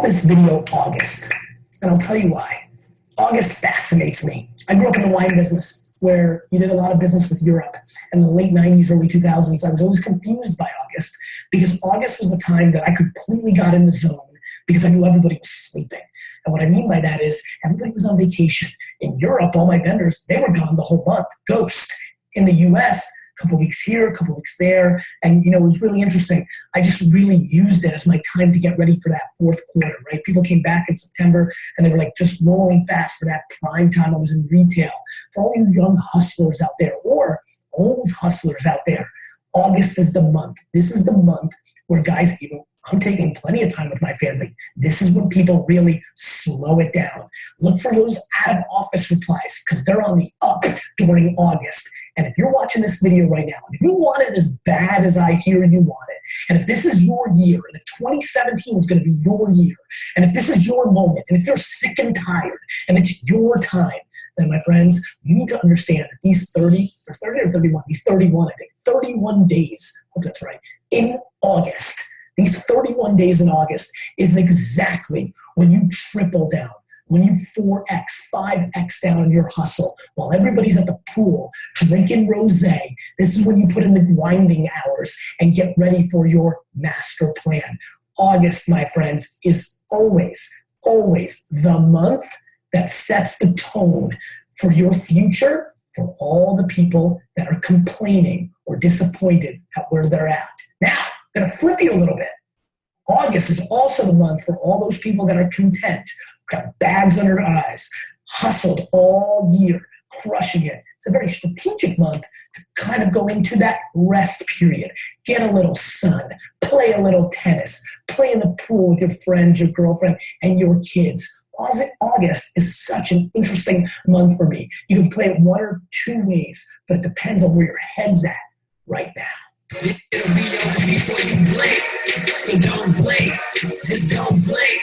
this video August, and I'll tell you why. August fascinates me. I grew up in the wine business where you did a lot of business with Europe. In the late 90s, early 2000s, I was always confused by August because August was a time that I completely got in the zone because I knew everybody was sleeping. And what I mean by that is everybody was on vacation. In Europe, all my vendors, they were gone the whole month, ghost. In the US, a couple weeks here, a couple weeks there. And, it was really interesting. I just really used it as my time to get ready for that fourth quarter, right? People came back in September and they were like just rolling fast for that prime time. I was in retail. For all you young hustlers out there or old hustlers out there, August is the month. This is the month where guys, I'm taking plenty of time with my family. This is when people really slow it down. Look for those out of office replies because they're on the up during August. And if you're watching this video right now, if you want it as bad as I hear you want it, and if this is your year, and if 2017 is going to be your year, and if this is your moment, and if you're sick and tired, and it's your time, then my friends, you need to understand that these 30 or 31, these 31, I think, 31 days, I hope that's right, in August, these 31 days in August is exactly when you triple down, when you 4X, 5X down on your hustle. While everybody's at the pool drinking rosé, this is when you put in the grinding hours and get ready for your master plan. August, my friends, is always, always the month that sets the tone for your future for all the people that are complaining or disappointed at where they're at. Now, I'm going to flip you a little bit. August is also the month for all those people that are content, got bags under their eyes, hustled all year, crushing it. It's a very strategic month to kind of go into that rest period, get a little sun, play a little tennis, play in the pool with your friends, your girlfriend, and your kids. August is such an interesting month for me. You can play it one or two ways, but it depends on where your head's at right now. It'll be over before you blink, so don't blink, just don't blink.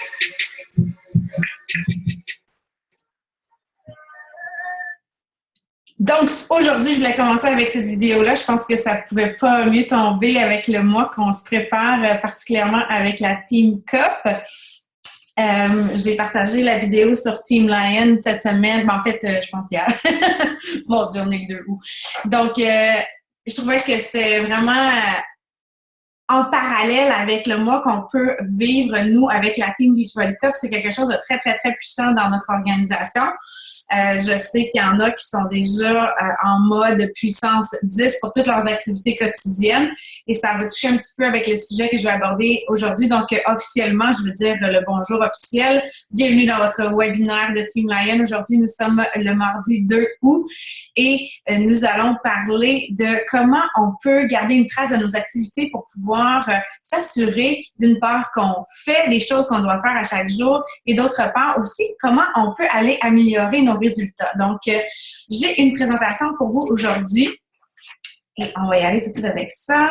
Donc, aujourd'hui, je voulais commencer avec cette vidéo-là. Je pense que ça ne pouvait pas mieux tomber avec le mois qu'on se prépare, particulièrement avec la Team Cup. J'ai partagé la vidéo sur Team Lion cette semaine. En fait, je pense hier. Mon Dieu, on est le 2 août. Donc, je trouvais que c'était vraiment en parallèle avec le mois qu'on peut vivre, nous, avec la Team Beach Volley Cup. C'est quelque chose de très, très, très puissant dans notre organisation. Je sais qu'il y en a qui sont déjà en mode puissance 10 pour toutes leurs activités quotidiennes et ça va toucher un petit peu avec le sujet que je vais aborder aujourd'hui. Donc, officiellement, je veux dire le bonjour officiel. Bienvenue dans votre webinaire de Team Lion. Aujourd'hui, nous sommes le mardi 2 août et nous allons parler de comment on peut garder une trace de nos activités pour pouvoir s'assurer, d'une part, qu'on fait les choses qu'on doit faire à chaque jour et d'autre part aussi, comment on peut aller améliorer nos résultats. Donc, j'ai une présentation pour vous aujourd'hui et on va y aller tout de suite avec ça.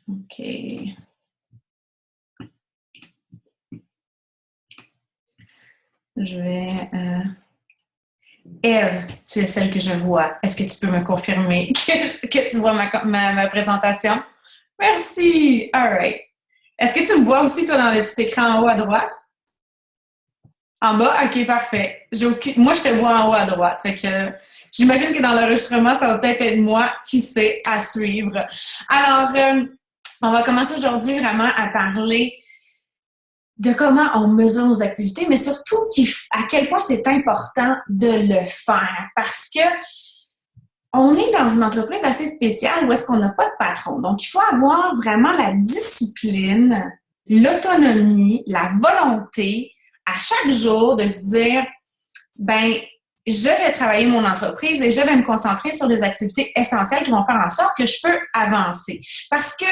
OK. Je vais... Ève, tu es celle que je vois. Est-ce que tu peux me confirmer que tu vois ma présentation? Merci! All right. Est-ce que tu me vois aussi, toi, dans le petit écran en haut à droite? En bas? OK, parfait. Moi, je te vois en haut à droite. Fait que j'imagine que dans l'enregistrement, ça va peut-être être moi qui sais à suivre. Alors, on va commencer aujourd'hui vraiment à parler de comment on mesure nos activités, mais surtout à quel point c'est important de le faire. Parce que on est dans une entreprise assez spéciale où est-ce qu'on n'a pas de patron. Donc, il faut avoir vraiment la discipline, l'autonomie, la volonté à chaque jour de se dire, je vais travailler mon entreprise et je vais me concentrer sur des activités essentielles qui vont faire en sorte que je peux avancer. Parce que,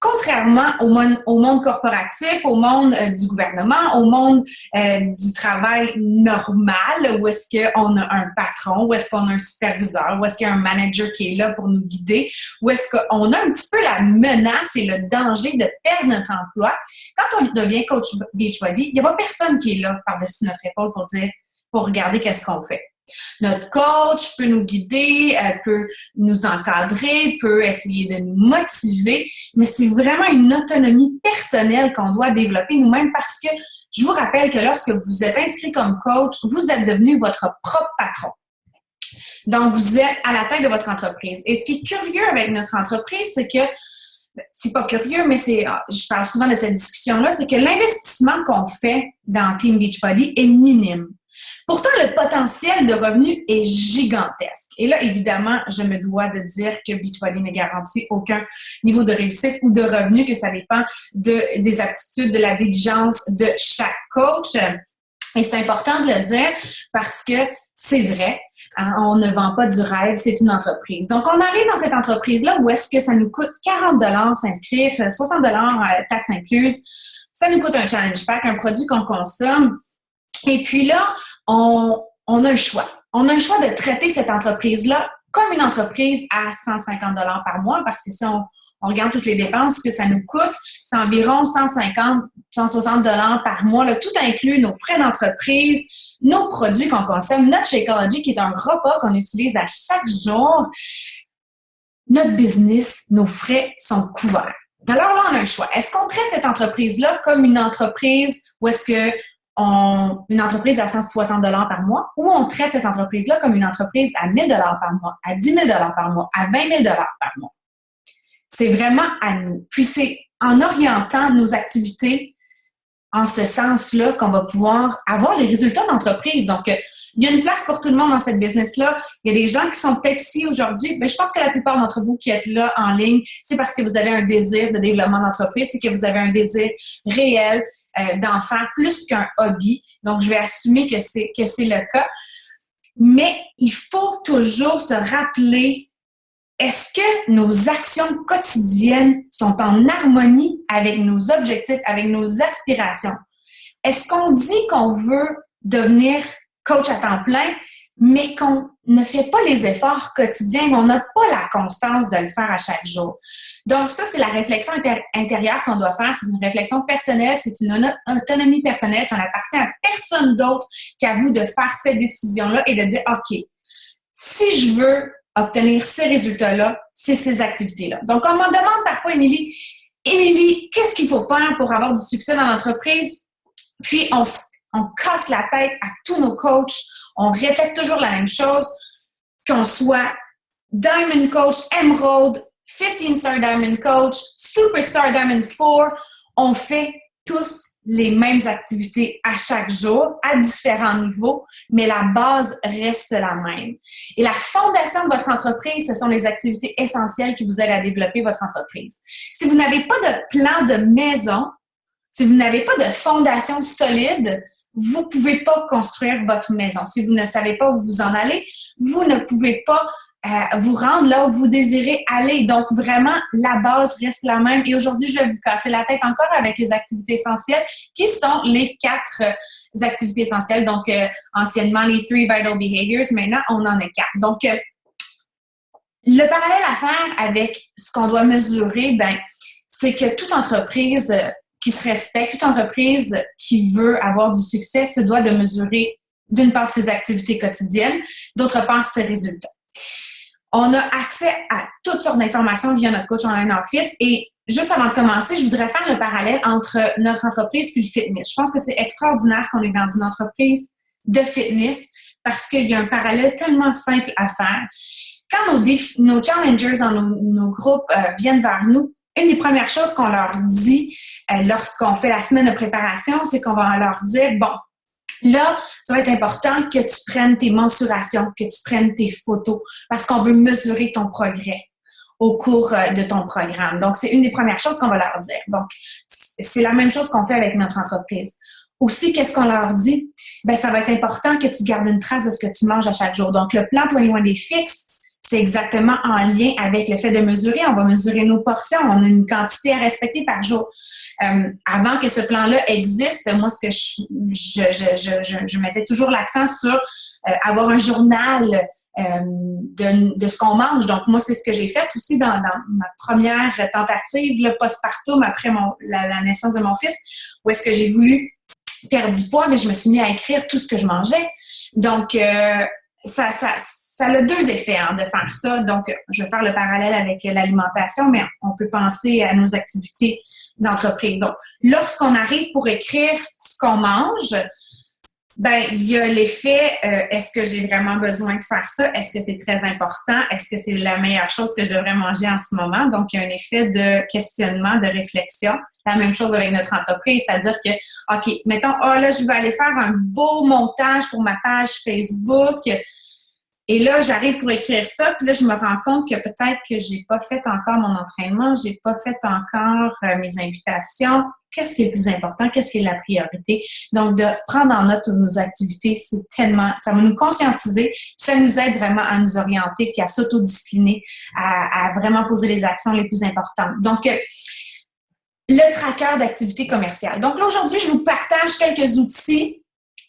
contrairement au monde corporatif, au monde du gouvernement, au monde du travail normal, où est-ce qu'on a un patron, où est-ce qu'on a un superviseur, où est-ce qu'il y a un manager qui est là pour nous guider, où est-ce qu'on a un petit peu la menace et le danger de perdre notre emploi. Quand on devient coach beach volley, il n'y a pas personne qui est là par-dessus notre épaule pour regarder qu'est-ce qu'on fait. Notre coach peut nous guider, peut nous encadrer, peut essayer de nous motiver, mais c'est vraiment une autonomie personnelle qu'on doit développer nous-mêmes parce que je vous rappelle que lorsque vous êtes inscrit comme coach, vous êtes devenu votre propre patron. Donc, vous êtes à la tête de votre entreprise. Et ce qui est curieux avec notre entreprise, c'est que, c'est pas curieux, mais je parle souvent de cette discussion-là, c'est que l'investissement qu'on fait dans Team Beachbody est minime. Pourtant, le potentiel de revenus est gigantesque. Et là, évidemment, je me dois de dire que Beachbody ne garantit aucun niveau de réussite ou de revenus, que ça dépend des aptitudes, de la diligence de chaque coach. Et c'est important de le dire parce que c'est vrai, hein, on ne vend pas du rêve, c'est une entreprise. Donc, on arrive dans cette entreprise-là où est-ce que ça nous coûte 40 $ s'inscrire, 60 $ taxes incluses. Ça nous coûte un challenge pack, un produit qu'on consomme. Et puis là, on a un choix. On a un choix de traiter cette entreprise-là comme une entreprise à 150 $ par mois parce que si on regarde toutes les dépenses, ce que ça nous coûte, c'est environ 150, 160 $ par mois, là, tout inclus nos frais d'entreprise, nos produits qu'on consomme, notre Shakeology qui est un repas qu'on utilise à chaque jour. Notre business, nos frais sont couverts. Alors là, on a un choix. Est-ce qu'on traite cette entreprise-là comme une entreprise ou est-ce que une entreprise à 160 $ par mois ou on traite cette entreprise-là comme une entreprise à 1 000 $ par mois, à 10 000 $ par mois, à 20 000 $ par mois? C'est vraiment à nous. Puis c'est en orientant nos activités en ce sens-là qu'on va pouvoir avoir les résultats d'entreprise. Donc, il y a une place pour tout le monde dans cette business-là. Il y a des gens qui sont peut-être ici aujourd'hui, mais je pense que la plupart d'entre vous qui êtes là en ligne, c'est parce que vous avez un désir de développement d'entreprise, c'est que vous avez un désir réel d'en faire plus qu'un hobby. Donc, je vais assumer que c'est le cas. Mais il faut toujours se rappeler, est-ce que nos actions quotidiennes sont en harmonie avec nos objectifs, avec nos aspirations? Est-ce qu'on dit qu'on veut devenir coach à temps plein, mais qu'on ne fait pas les efforts quotidiens, on n'a pas la constance de le faire à chaque jour? Donc ça, c'est la réflexion intérieure qu'on doit faire. C'est une réflexion personnelle, c'est une autonomie personnelle. Ça n'appartient à personne d'autre qu'à vous de faire cette décision-là et de dire, OK, si je veux obtenir ces résultats-là, c'est ces activités-là. Donc, on me demande parfois, Émilie, qu'est-ce qu'il faut faire pour avoir du succès dans l'entreprise? Puis, on casse la tête à tous nos coachs. On répète toujours la même chose, qu'on soit Diamond Coach, Emerald, 15-Star Diamond Coach, Superstar Diamond 4. On fait tous les mêmes activités à chaque jour, à différents niveaux, mais la base reste la même. Et la fondation de votre entreprise, ce sont les activités essentielles qui vous aident à développer votre entreprise. Si vous n'avez pas de plan de maison, si vous n'avez pas de fondation solide, vous ne pouvez pas construire votre maison. Si vous ne savez pas où vous en allez, vous ne pouvez pas vous rendre là où vous désirez aller. Donc, vraiment, la base reste la même. Et aujourd'hui, je vais vous casser la tête encore avec les activités essentielles, qui sont les 4 activités essentielles. Donc, anciennement, les 3 Vital Behaviors. Maintenant, on en est 4. Donc, le parallèle à faire avec ce qu'on doit mesurer, c'est que toute entreprise qui se respecte, toute entreprise qui veut avoir du succès se doit de mesurer, d'une part, ses activités quotidiennes, d'autre part, ses résultats. On a accès à toutes sortes d'informations via notre coach online office et juste avant de commencer, je voudrais faire le parallèle entre notre entreprise et le fitness. Je pense que c'est extraordinaire qu'on est dans une entreprise de fitness parce qu'il y a un parallèle tellement simple à faire. Quand nos challengers dans nos groupes viennent vers nous, une des premières choses qu'on leur dit lorsqu'on fait la semaine de préparation, c'est qu'on va leur dire, bon, là, ça va être important que tu prennes tes mensurations, que tu prennes tes photos, parce qu'on veut mesurer ton progrès au cours de ton programme. Donc, c'est une des premières choses qu'on va leur dire. Donc, c'est la même chose qu'on fait avec notre entreprise. Aussi, qu'est-ce qu'on leur dit? Ça va être important que tu gardes une trace de ce que tu manges à chaque jour. Donc, le plan 21 Day Fix, c'est exactement en lien avec le fait de mesurer. On va mesurer nos portions. On a une quantité à respecter par jour. Avant que ce plan-là existe, moi, ce que je mettais toujours l'accent sur avoir un journal de ce qu'on mange. Donc, moi, c'est ce que j'ai fait aussi dans ma première tentative, le postpartum, après la naissance de mon fils, où est-ce que j'ai voulu perdre du poids, mais je me suis mis à écrire tout ce que je mangeais. Donc, ça a deux effets de faire ça. Donc, je vais faire le parallèle avec l'alimentation, mais on peut penser à nos activités d'entreprise. Donc, lorsqu'on arrive pour écrire ce qu'on mange, ben, il y a l'effet, est-ce que j'ai vraiment besoin de faire ça? Est-ce que c'est très important? Est-ce que c'est la meilleure chose que je devrais manger en ce moment? Donc, il y a un effet de questionnement, de réflexion. La même chose avec notre entreprise, c'est-à-dire que, OK, mettons, là, je vais aller faire un beau montage pour ma page Facebook. Et là, j'arrive pour écrire ça, puis là, je me rends compte que peut-être que j'ai pas fait encore mon entraînement, j'ai pas fait encore mes invitations. Qu'est-ce qui est le plus important? Qu'est-ce qui est la priorité? Donc, de prendre en note nos activités, c'est tellement, ça va nous conscientiser, puis ça nous aide vraiment à nous orienter, puis à s'autodiscipliner, à vraiment poser les actions les plus importantes. Donc, le tracker d'activité commerciale. Donc là, aujourd'hui, je vous partage quelques outils.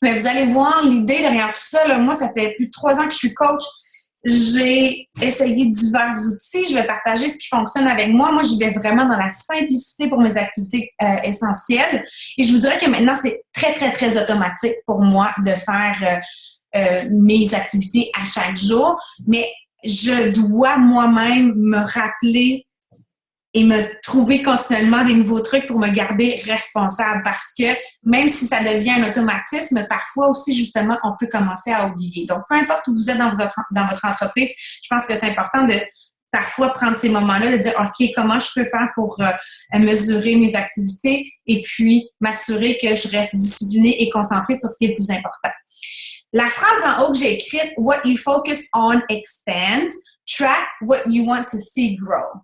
Mais vous allez voir l'idée derrière tout ça. Là, moi, ça fait plus de 3 ans que je suis coach. J'ai essayé divers outils. Je vais partager ce qui fonctionne avec moi. Moi, j'y vais vraiment dans la simplicité pour mes activités essentielles. Et je vous dirais que maintenant, c'est très, très, très automatique pour moi de faire mes activités à chaque jour. Mais je dois moi-même me rappeler et me trouver continuellement des nouveaux trucs pour me garder responsable parce que même si ça devient un automatisme, parfois aussi, justement, on peut commencer à oublier. Donc, peu importe où vous êtes dans votre entreprise, je pense que c'est important de parfois prendre ces moments-là, de dire, OK, comment je peux faire pour mesurer mes activités et puis m'assurer que je reste disciplinée et concentrée sur ce qui est le plus important. La phrase en haut que j'ai écrite, What you focus on expands, track what you want to see grow.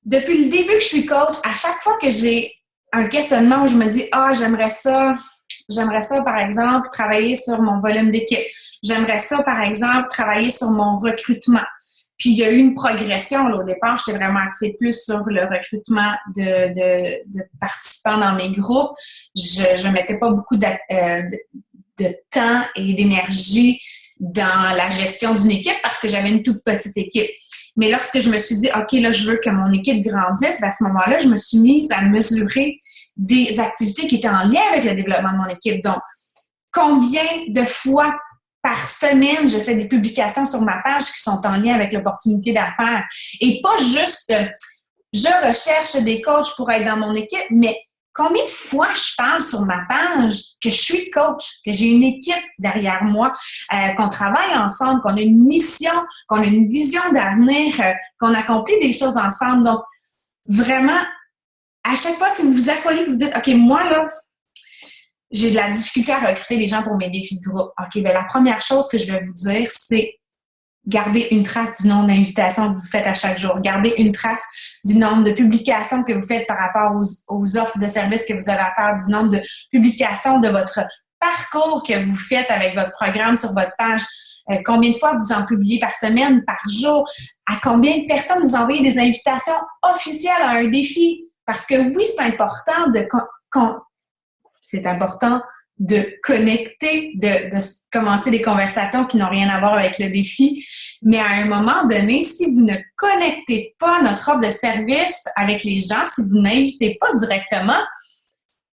Depuis le début que je suis coach, à chaque fois que j'ai un questionnement où je me dis « j'aimerais ça, par exemple, travailler sur mon volume d'équipe. J'aimerais ça, par exemple, travailler sur mon recrutement. » Puis, il y a eu une progression. Là, au départ, j'étais vraiment axée plus sur le recrutement de participants dans mes groupes. Je mettais pas beaucoup de temps et d'énergie dans la gestion d'une équipe parce que j'avais une toute petite équipe. Mais lorsque je me suis dit, OK, là, je veux que mon équipe grandisse, à ce moment-là, je me suis mise à mesurer des activités qui étaient en lien avec le développement de mon équipe. Donc, combien de fois par semaine je fais des publications sur ma page qui sont en lien avec l'opportunité d'affaires? Et pas juste, je recherche des coachs pour être dans mon équipe, mais combien de fois je parle sur ma page que je suis coach, que j'ai une équipe derrière moi, qu'on travaille ensemble, qu'on a une mission, qu'on a une vision d'avenir, qu'on accomplit des choses ensemble. Donc, vraiment, à chaque fois, si vous vous asseyez et vous dites, OK, moi, là, j'ai de la difficulté à recruter des gens pour mes défis de groupe. OK, bien, la première chose que je vais vous dire, c'est gardez une trace du nombre d'invitations que vous faites à chaque jour. Gardez une trace du nombre de publications que vous faites par rapport aux offres de services que vous avez à faire, du nombre de publications de votre parcours que vous faites avec votre programme sur votre page. Combien de fois vous en publiez par semaine, par jour? À combien de personnes vous envoyez des invitations officielles à un défi? Parce que oui, c'est important de connecter, de commencer des conversations qui n'ont rien à voir avec le défi. Mais à un moment donné, si vous ne connectez pas notre offre de service avec les gens, si vous n'invitez pas directement,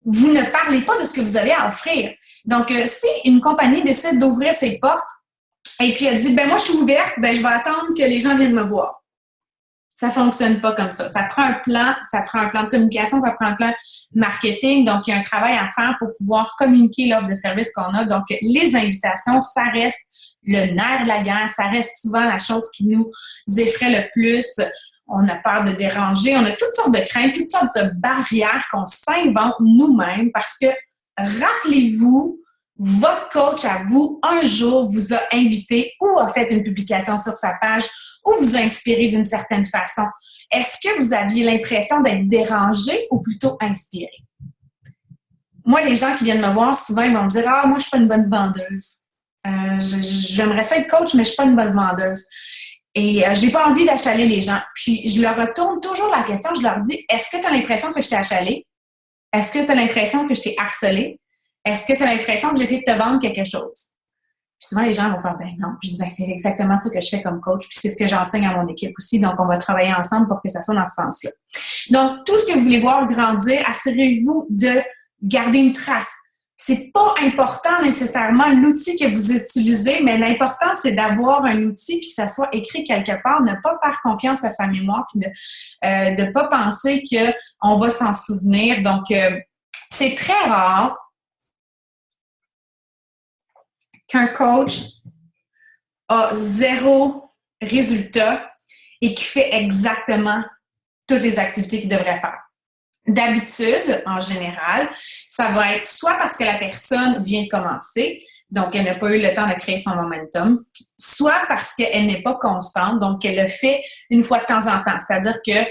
vous ne parlez pas de ce que vous avez à offrir. Donc, si une compagnie décide d'ouvrir ses portes et puis elle dit, moi, je suis ouverte, je vais attendre que les gens viennent me voir. Ça fonctionne pas comme ça. Ça prend un plan de communication, ça prend un plan marketing. Donc, il y a un travail à faire pour pouvoir communiquer l'offre de service qu'on a. Donc, les invitations, ça reste le nerf de la guerre. Ça reste souvent la chose qui nous effraie le plus. On a peur de déranger. On a toutes sortes de craintes, toutes sortes de barrières qu'on s'invente nous-mêmes parce que, rappelez-vous, votre coach à vous, un jour, vous a invité ou a fait une publication sur sa page ou vous a inspiré d'une certaine façon. Est-ce que vous aviez l'impression d'être dérangé ou plutôt inspiré? Moi, les gens qui viennent me voir, souvent, ils vont me dire « moi, je suis pas une bonne vendeuse. J'aimerais ça être coach, mais je suis pas une bonne vendeuse. » Et j'ai pas envie d'achaler les gens. Puis, je leur retourne toujours la question, je leur dis « Est-ce que tu as l'impression que je t'ai achalé? Est-ce que tu as l'impression que je t'ai harcelé? Est-ce que tu as l'impression que j'essaie de te vendre quelque chose? » Puis souvent, les gens vont faire, non. Je dis, c'est exactement ça que je fais comme coach. Puis c'est ce que j'enseigne à mon équipe aussi. Donc, on va travailler ensemble pour que ça soit dans ce sens-là. Donc, tout ce que vous voulez voir grandir, assurez-vous de garder une trace. c'est pas important nécessairement l'outil que vous utilisez, mais l'important, c'est d'avoir un outil puis que ça soit écrit quelque part, ne pas faire confiance à sa mémoire puis de pas penser qu'on va s'en souvenir. Donc, c'est très rare qu'un coach a 0 résultat et qui fait exactement toutes les activités qu'il devrait faire. D'habitude, en général, ça va être soit parce que la personne vient de commencer, donc elle n'a pas eu le temps de créer son momentum, soit parce qu'elle n'est pas constante, donc elle le fait une fois de temps en temps. C'est-à-dire qu'elle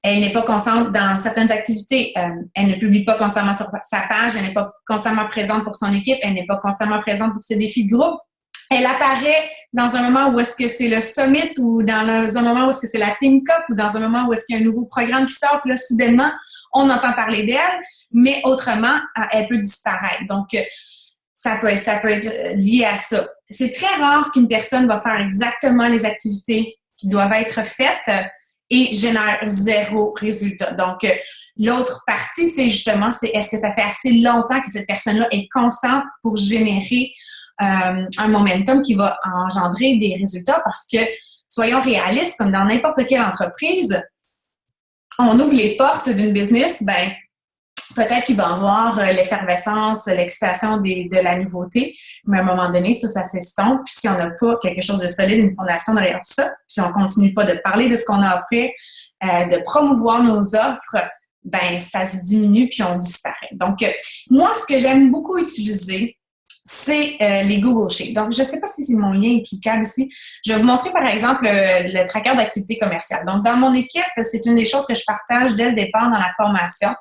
n'est pas constante dans certaines activités. Elle ne publie pas constamment sur sa page, elle n'est pas constamment présente pour son équipe, elle n'est pas constamment présente pour ses défis de groupe. Elle apparaît dans un moment où est-ce que c'est le summit ou dans un moment où est-ce que c'est la Team Cup ou dans un moment où est-ce qu'il y a un nouveau programme qui sort, puis là, soudainement, on entend parler d'elle, mais autrement, elle peut disparaître. Donc, ça peut être lié à ça. C'est très rare qu'une personne va faire exactement les activités qui doivent être faites et génère 0 résultat. Donc, l'autre partie, c'est justement, est-ce que ça fait assez longtemps que cette personne-là est constante pour générer un momentum qui va engendrer des résultats parce que, soyons réalistes, comme dans n'importe quelle entreprise, on ouvre les portes d'une business, ben peut-être qu'il va y avoir l'effervescence, l'excitation de la nouveauté, mais à un moment donné, ça s'estompe. Puis si on n'a pas quelque chose de solide, une fondation derrière tout ça, puis si on continue pas de parler de ce qu'on a à offrir, de promouvoir nos offres, ben ça se diminue puis on disparaît. Donc, moi, ce que j'aime beaucoup utiliser, c'est les Google Sheets. Donc, je ne sais pas si mon lien est cliquable ici. Je vais vous montrer, par exemple, le tracker d'activité commerciale. Donc, dans mon équipe, c'est une des choses que je partage dès le départ dans la formation.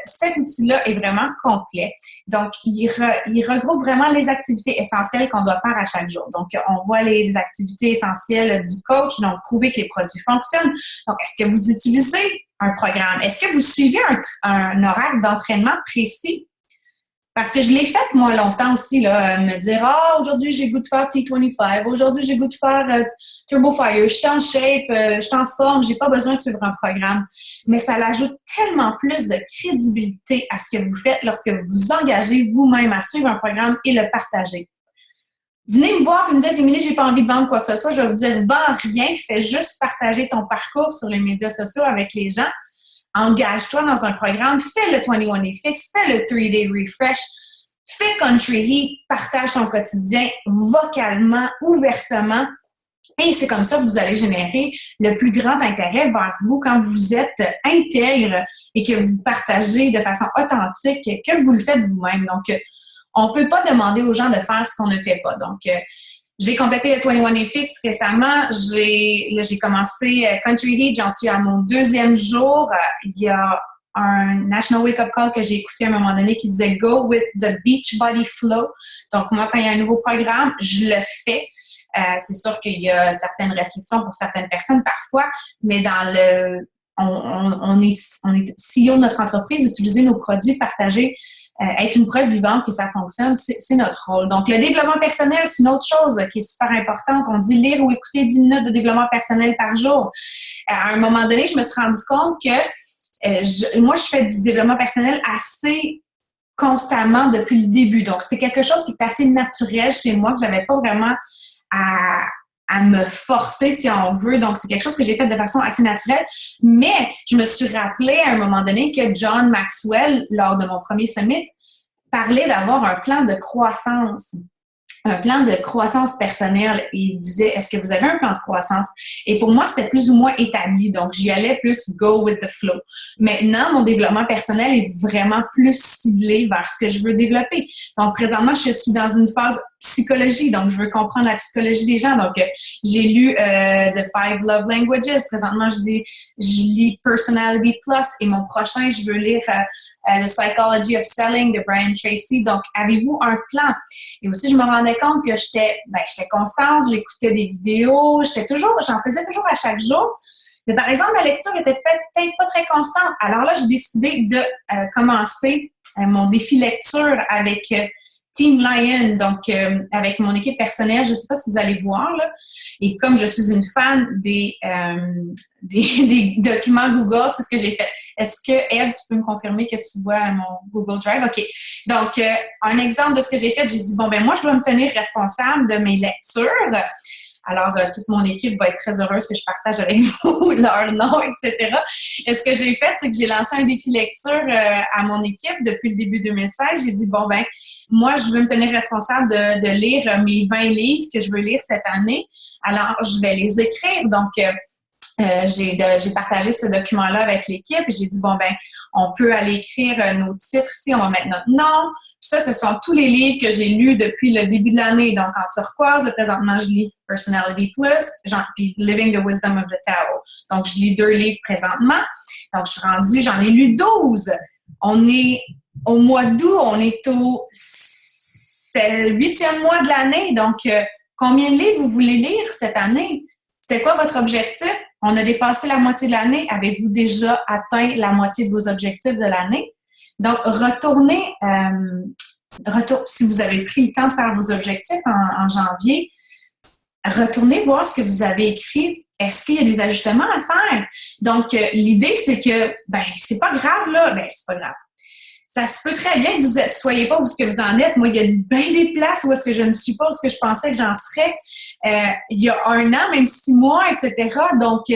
Cet outil-là est vraiment complet. Donc, il regroupe vraiment les activités essentielles qu'on doit faire à chaque jour. Donc, on voit les activités essentielles du coach, donc prouver que les produits fonctionnent. Donc, est-ce que vous utilisez un programme? Est-ce que vous suivez un horaire d'entraînement précis? Parce que je l'ai fait, moi, longtemps aussi, là, me dire « Ah, aujourd'hui, j'ai goût de faire T25. Aujourd'hui, j'ai goût de faire Turbo Fire. Je suis en shape, je suis en forme, j'ai pas besoin de suivre un programme. » Mais ça l'ajoute tellement plus de crédibilité à ce que vous faites lorsque vous vous engagez vous-même à suivre un programme et le partager. Venez me voir et me dire « Émilie, j'ai pas envie de vendre quoi que ce soit. » Je vais vous dire « Vends rien, fais juste partager ton parcours sur les médias sociaux avec les gens. » Engage-toi dans un programme, fais le 21 Fix, fais le 3-Day Refresh, fais Country Heat, partage ton quotidien vocalement, ouvertement. Et c'est comme ça que vous allez générer le plus grand intérêt vers vous quand vous êtes intègre et que vous partagez de façon authentique, que vous le faites vous-même. Donc, on ne peut pas demander aux gens de faire ce qu'on ne fait pas. Donc, j'ai complété le 21 Fix récemment. J'ai commencé Country Heat, j'en suis à mon 2e jour. Il y a un National Wake Up Call que j'ai écouté à un moment donné qui disait « Go with the beach body flow ». Donc, moi, quand il y a un nouveau programme, je le fais. C'est sûr qu'il y a certaines restrictions pour certaines personnes parfois, mais dans on est CEO de notre entreprise, utiliser nos produits, partager, être une preuve vivante que ça fonctionne, c'est notre rôle. Donc, le développement personnel, c'est une autre chose qui est super importante. On dit lire ou écouter 10 minutes de développement personnel par jour. À un moment donné, je me suis rendu compte que moi, je fais du développement personnel assez constamment depuis le début. Donc, c'est quelque chose qui est assez naturel chez moi, que j'avais pas vraiment à me forcer, si on veut. Donc, c'est quelque chose que j'ai fait de façon assez naturelle. Mais je me suis rappelé à un moment donné que John Maxwell, lors de mon premier summit, parlait d'avoir un plan de croissance. Un plan de croissance personnelle. Il disait, est-ce que vous avez un plan de croissance? Et pour moi, c'était plus ou moins établi. Donc, j'y allais plus go with the flow. Maintenant, mon développement personnel est vraiment plus ciblé vers ce que je veux développer. Donc, présentement, je suis dans une phase psychologie. Donc, je veux comprendre la psychologie des gens. Donc, j'ai lu The 5 Love Languages. Présentement, je lis Personality Plus. Et mon prochain, je veux lire The Psychology of Selling de Brian Tracy. Donc, avez-vous un plan? Et aussi, je me rendais compte que j'étais constante, j'écoutais des vidéos, j'en faisais toujours à chaque jour. Mais par exemple, ma lecture était peut-être pas très constante. Alors là, j'ai décidé de commencer mon défi lecture avec Team Lion, donc avec mon équipe personnelle. Je ne sais pas si vous allez voir, là. Et comme je suis une fan des documents Google, c'est ce que j'ai fait. Est-ce que, Eve, tu peux me confirmer que tu vois mon Google Drive? OK. Donc, un exemple de ce que j'ai fait, j'ai dit, bon, ben moi, je dois me tenir responsable de mes lectures. Alors, toute mon équipe va être très heureuse que je partage avec vous leur nom, etc. Et ce que j'ai fait, c'est que j'ai lancé un défi lecture à mon équipe depuis le début 2016. J'ai dit, bon, ben, moi, je veux me tenir responsable de lire mes 20 livres que je veux lire cette année. Alors, je vais les écrire. Donc, j'ai partagé ce document-là avec l'équipe et j'ai dit, bon, ben, on peut aller écrire nos titres ici, on va mettre notre nom. Puis ça, ce sont tous les livres que j'ai lus depuis le début de l'année. Donc, en turquoise, présentement, je lis Personality Plus, puis Living the Wisdom of the Tao. Donc, je lis 2 livres présentement. Donc, j'en ai lu 12. On est au mois d'août, on est c'est le 8e mois de l'année. Donc, combien de livres vous voulez lire cette année? C'était quoi votre objectif? On a dépassé la moitié de l'année. Avez-vous déjà atteint la moitié de vos objectifs de l'année? Donc, si vous avez pris le temps de faire vos objectifs en janvier, retournez voir ce que vous avez écrit. Est-ce qu'il y a des ajustements à faire? Donc, l'idée, c'est que, ben, c'est pas grave, là. Ben, c'est pas grave. Ça se peut très bien que vous ne soyez pas où ce que vous en êtes. Moi, il y a bien des places où est-ce que je ne suis pas, où est-ce que je pensais que j'en serais il y a 1 an, même 6 mois, etc. Donc,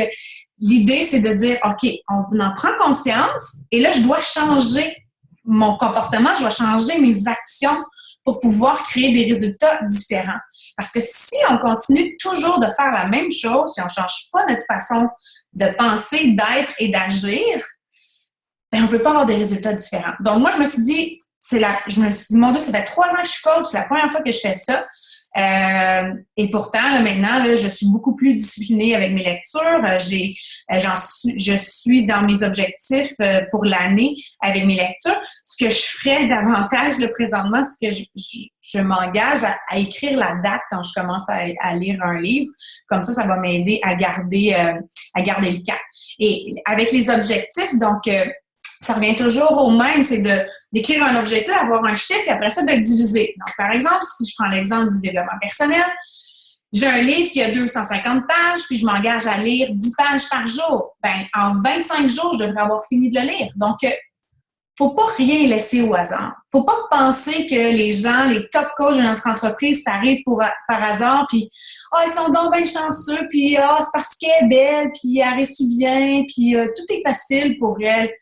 l'idée, c'est de dire, OK, on en prend conscience et là, je dois changer mon comportement, je dois changer mes actions pour pouvoir créer des résultats différents. Parce que si on continue toujours de faire la même chose, si on ne change pas notre façon de penser, d'être et d'agir, ben, on ne peut pas avoir des résultats différents. Donc, moi, je me suis dit, mon Dieu, ça fait 3 ans que je suis coach, c'est la première fois que je fais ça. Et pourtant, là, maintenant, là, je suis beaucoup plus disciplinée avec mes lectures. Je suis dans mes objectifs pour l'année avec mes lectures. Ce que je ferais davantage là, présentement, c'est que je m'engage à écrire la date quand je commence à lire un livre. Comme ça va m'aider à garder le cap. Et avec les objectifs, donc, ça revient toujours au même, c'est d'écrire un objectif, avoir un chiffre et après ça, de le diviser. Donc, par exemple, si je prends l'exemple du développement personnel, j'ai un livre qui a 250 pages, puis je m'engage à lire 10 pages par jour. Ben, en 25 jours, je devrais avoir fini de le lire. Donc, faut pas rien laisser au hasard. Faut pas penser que les gens, les top coachs de notre entreprise, ça arrive par hasard, puis ils sont donc bien chanceux, puis c'est parce qu'elle est belle, puis elle réussit bien, puis tout est facile pour elle.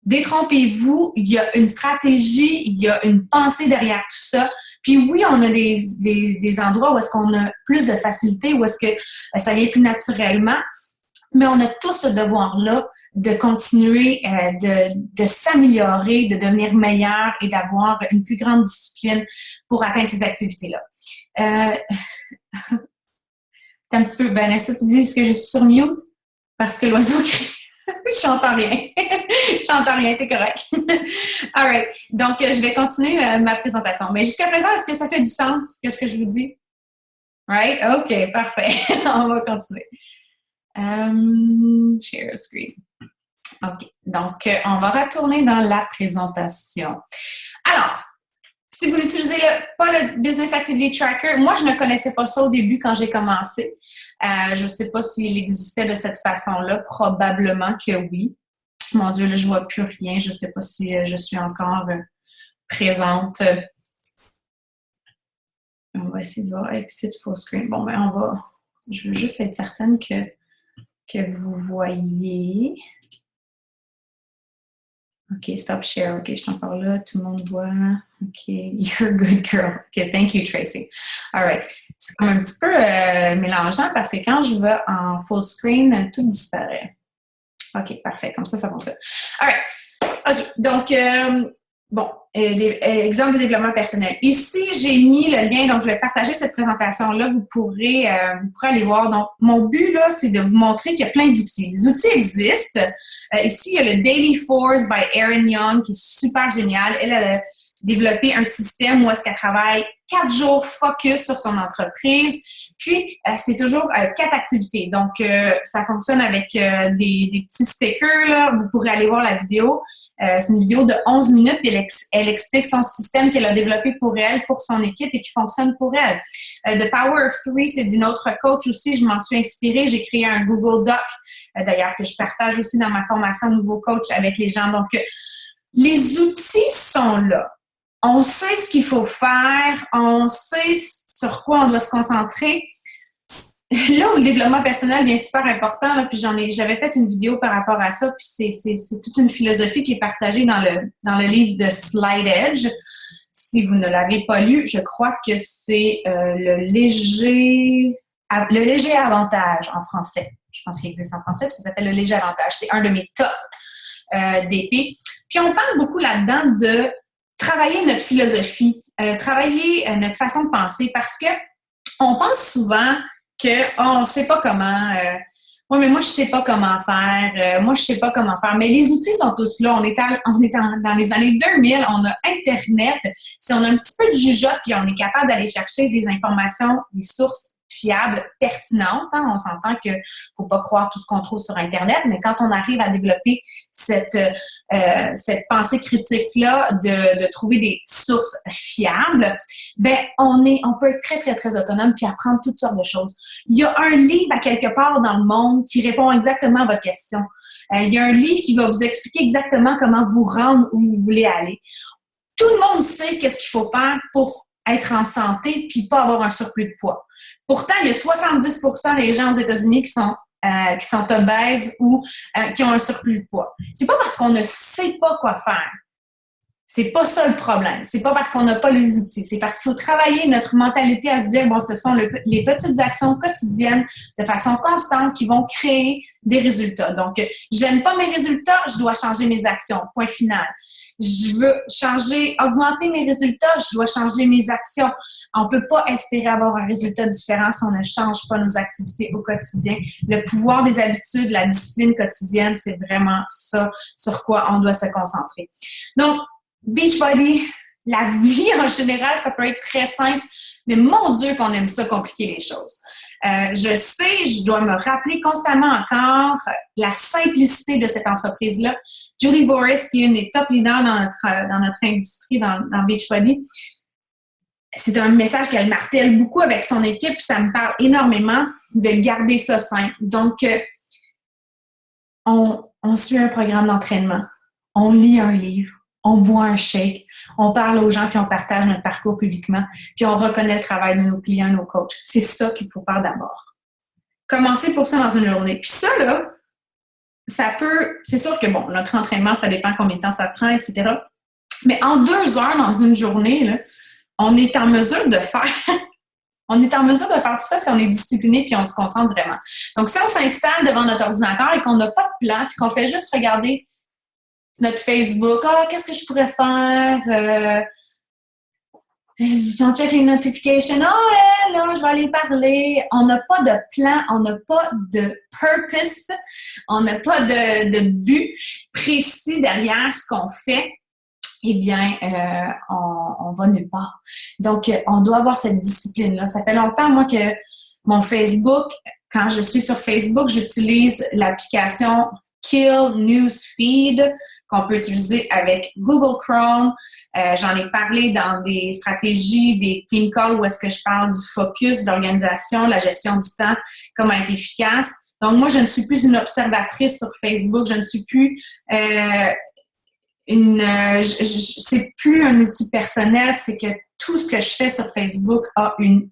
Détrompez-vous, il y a une stratégie, il y a une pensée derrière tout ça. Puis oui, on a des endroits où est-ce qu'on a plus de facilité, où est-ce que ça vient plus naturellement. Mais on a tous ce devoir-là de continuer de s'améliorer, de devenir meilleur et d'avoir une plus grande discipline pour atteindre ces activités-là. T'es un petit peu, Vanessa, tu dis que je suis sur mute parce que l'oiseau crie. J'entends rien. J'entends rien, t'es correct. All right. Donc, je vais continuer ma présentation. Mais jusqu'à présent, est-ce que ça fait du sens, ce que je vous dis? Right? OK, parfait. On va continuer. Share screen. OK. Donc, on va retourner dans la présentation. Alors, si vous n'utilisez pas le Business Activity Tracker, moi, je ne connaissais pas ça au début quand j'ai commencé. Je ne sais pas s'il existait de cette façon-là. Probablement que oui. Mon Dieu, là, je ne vois plus rien. Je ne sais pas si je suis encore présente. On va essayer de voir Exit Full Screen. Bon, ben, je veux juste être certaine que vous voyez. OK, stop share. OK, je suis encore là. Tout le monde voit. OK, you're a good girl. OK, thank you, Tracy. All right. C'est comme un petit peu mélangeant parce que quand je vais en full screen, tout disparaît. OK, parfait. Comme ça fonctionne. All right. OK, donc, exemple de développement personnel. Ici, j'ai mis le lien, donc je vais partager cette présentation-là. Vous pourrez aller voir. Donc, mon but, là, c'est de vous montrer qu'il y a plein d'outils. Les outils existent. Ici, il y a le Daily Force by Erin Young, qui est super génial. Elle a développé un système où est-ce qu'elle travaille 4 jours focus sur son entreprise. Puis, c'est toujours 4 activités. Donc, ça fonctionne avec des petits stickers, là. Vous pourrez aller voir la vidéo. C'est une vidéo de 11 minutes, puis elle explique son système qu'elle a développé pour elle, pour son équipe et qui fonctionne pour elle. The Power of Three, c'est d'une autre coach aussi. Je m'en suis inspirée. J'ai créé un Google Doc, d'ailleurs, que je partage aussi dans ma formation Nouveau Coach avec les gens. Donc, les outils sont là. On sait ce qu'il faut faire. On sait sur quoi on doit se concentrer. Là où le développement personnel devient super important, là, puis j'avais fait une vidéo par rapport à ça, puis c'est toute une philosophie qui est partagée dans le livre de Slide Edge. Si vous ne l'avez pas lu, je crois que c'est le léger avantage en français. Je pense qu'il existe en français, puis ça s'appelle le léger avantage. C'est un de mes top d'épée. Puis on parle beaucoup là-dedans de travailler notre philosophie, travailler notre façon de penser, parce que on pense souvent que on ne sait pas comment. Oui, mais moi, je ne sais pas comment faire. Moi, je ne sais pas comment faire. Mais les outils sont tous là. On est dans les années 2000. On a Internet. Si on a un petit peu de jugeote, puis on est capable d'aller chercher des informations, des sources fiables, pertinentes. Hein? On s'entend qu'il ne faut pas croire tout ce qu'on trouve sur Internet, mais quand on arrive à développer cette pensée critique-là de trouver des sources fiables, ben on peut être très, très, très autonome puis apprendre toutes sortes de choses. Il y a un livre à quelque part dans le monde qui répond exactement à votre question. Il y a un livre qui va vous expliquer exactement comment vous rendre où vous voulez aller. Tout le monde sait qu'est-ce qu'il faut faire pour être en santé puis pas avoir un surplus de poids. Pourtant, il y a 70% des gens aux États-Unis qui sont obèses ou qui ont un surplus de poids. C'est pas parce qu'on ne sait pas quoi faire. C'est pas ça le problème. C'est pas parce qu'on n'a pas les outils. C'est parce qu'il faut travailler notre mentalité à se dire, bon, ce sont les petites actions quotidiennes de façon constante qui vont créer des résultats. Donc, j'aime pas mes résultats, je dois changer mes actions. Point final. Je veux augmenter mes résultats, je dois changer mes actions. On peut pas espérer avoir un résultat différent si on ne change pas nos activités au quotidien. Le pouvoir des habitudes, la discipline quotidienne, c'est vraiment ça sur quoi on doit se concentrer. Donc, Beachbody, la vie en général, ça peut être très simple, mais mon Dieu qu'on aime ça compliquer les choses. Je sais, je dois me rappeler constamment encore la simplicité de cette entreprise-là. Julie Voris, qui est une des top leaders dans notre industrie, dans Beachbody, c'est un message qu'elle martèle beaucoup avec son équipe, puis ça me parle énormément de garder ça simple. Donc, on suit un programme d'entraînement, on lit un livre, on boit un shake, on parle aux gens puis on partage notre parcours publiquement, puis on reconnaît le travail de nos clients, nos coachs. C'est ça qu'il faut faire d'abord. Commencer pour ça dans une journée. Puis ça, là, c'est sûr que, bon, notre entraînement, ça dépend combien de temps ça prend, etc. Mais en 2 heures dans une journée, là, on est en mesure de faire tout ça si on est discipliné puis on se concentre vraiment. Donc, si on s'installe devant notre ordinateur et qu'on n'a pas de plan puis qu'on fait juste regarder notre Facebook, qu'est-ce que je pourrais faire? On check les notifications, là, je vais aller parler. On n'a pas de plan, on n'a pas de purpose, on n'a pas de but précis derrière ce qu'on fait. Eh bien, on va nulle part. Donc, on doit avoir cette discipline-là. Ça fait longtemps, moi, que mon Facebook, quand je suis sur Facebook, j'utilise l'application Kill Newsfeed qu'on peut utiliser avec Google Chrome. J'en ai parlé dans des stratégies, des team calls où est-ce que je parle du focus, de l'organisation, la gestion du temps, comment être efficace. Donc, moi, je ne suis plus une observatrice sur Facebook. Je ne suis plus c'est plus un outil personnel. C'est que tout ce que je fais sur Facebook il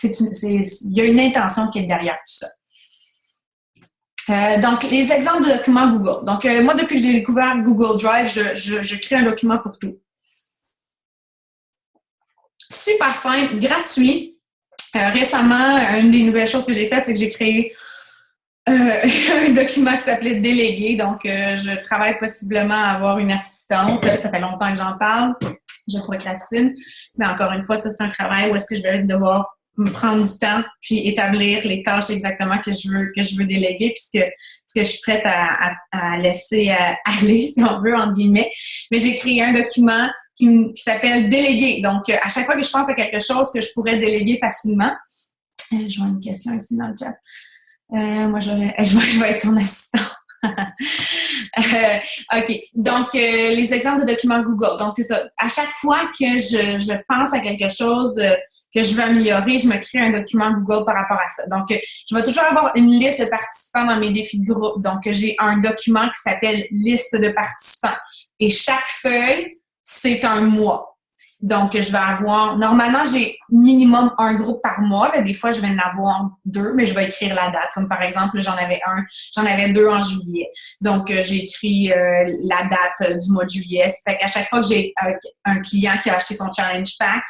y a une intention qui est derrière tout ça. Donc, les exemples de documents Google. Donc, moi, depuis que j'ai découvert Google Drive, je crée un document pour tout. Super simple, gratuit. Récemment, une des nouvelles choses que j'ai faites, c'est que j'ai créé un document qui s'appelait Délégué. Donc, je travaille possiblement à avoir une assistante. Ça fait longtemps que j'en parle. Je procrastine. Mais encore une fois, ça, c'est un travail où est-ce que je vais devoir me prendre du temps puis établir les tâches exactement que je veux déléguer puisque ce que je suis prête à laisser aller, si on veut, entre guillemets. Mais j'ai créé un document qui s'appelle déléguer. Donc, à chaque fois que je pense à quelque chose que je pourrais déléguer facilement, je vois une question ici dans le chat. Moi, je vais être ton assistant. OK. Donc, les exemples de documents Google. Donc, c'est ça. À chaque fois que je pense à quelque chose que je veux améliorer, je me crée un document Google par rapport à ça. Donc, je vais toujours avoir une liste de participants dans mes défis de groupe. Donc, j'ai un document qui s'appelle liste de participants. Et chaque feuille, c'est un mois. Donc, je vais avoir... Normalement, j'ai minimum un groupe par mois. Là, des fois, je vais en avoir 2, mais je vais écrire la date. Comme par exemple, j'en avais 2 en juillet. Donc, j'ai écrit la date du mois de juillet. Ça fait qu'à chaque fois que j'ai un client qui a acheté son Challenge Pack,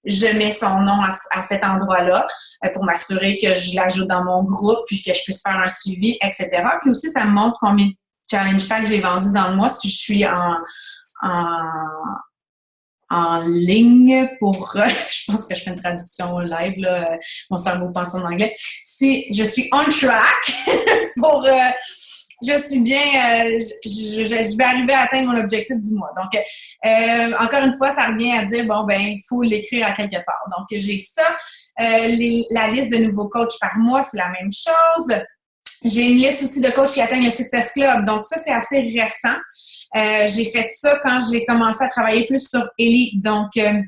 je mets son nom à cet endroit-là pour m'assurer que je l'ajoute dans mon groupe puis que je puisse faire un suivi, etc. Puis aussi, ça me montre combien de Challenge Pack j'ai vendu dans le mois si je suis en ligne pour... je pense que je fais une traduction live, là, mon cerveau pense en anglais. Si je suis on track pour... je suis bien... je vais arriver à atteindre mon objectif du mois. Donc, encore une fois, ça revient à dire, bon, ben, il faut l'écrire à quelque part. Donc, j'ai ça. La liste de nouveaux coachs par mois, c'est la même chose. J'ai une liste aussi de coachs qui atteignent le Success Club. Donc, ça, c'est assez récent. J'ai fait ça quand j'ai commencé à travailler plus sur Elite. Donc, quand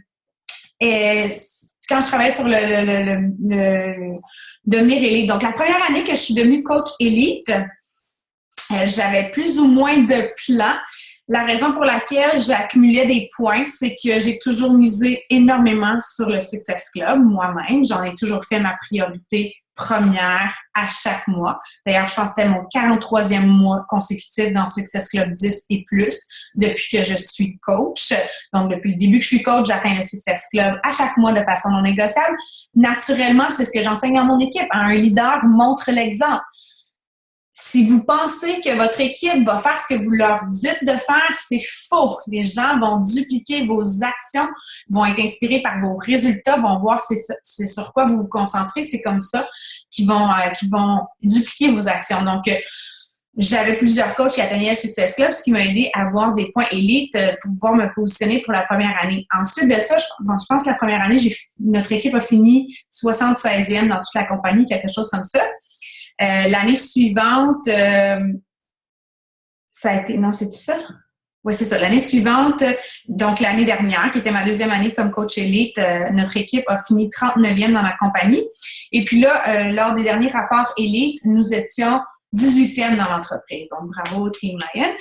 je travaillais sur le devenir Elite. Donc, la première année que je suis devenue coach Elite, j'avais plus ou moins de plans. La raison pour laquelle j'accumulais des points, c'est que j'ai toujours misé énormément sur le Success Club moi-même. J'en ai toujours fait ma priorité première à chaque mois. D'ailleurs, je pense que c'était mon 43e mois consécutif dans Success Club 10 et plus depuis que je suis coach. Donc, depuis le début que je suis coach, j'atteins le Success Club à chaque mois de façon non négociable. Naturellement, c'est ce que j'enseigne à mon équipe. Un leader montre l'exemple. Si vous pensez que votre équipe va faire ce que vous leur dites de faire, c'est faux. Les gens vont dupliquer vos actions, vont être inspirés par vos résultats, vont voir c'est sur quoi vous vous concentrez. C'est comme ça qu'ils vont dupliquer vos actions. Donc, j'avais plusieurs coachs qui atteignaient le Success Club, ce qui m'a aidé à avoir des points élites pour pouvoir me positionner pour la première année. Ensuite de ça, je pense que la première année, notre équipe a fini 76e dans toute la compagnie, quelque chose comme ça. L'année suivante, ça a été... Non, c'est tout ça? Oui, c'est ça. L'année suivante, donc l'année dernière, qui était ma 2e année comme coach élite, notre équipe a fini 39e dans ma compagnie. Et puis là, lors des derniers rapports élites, nous étions 18e dans l'entreprise. Donc, bravo, Team Lion.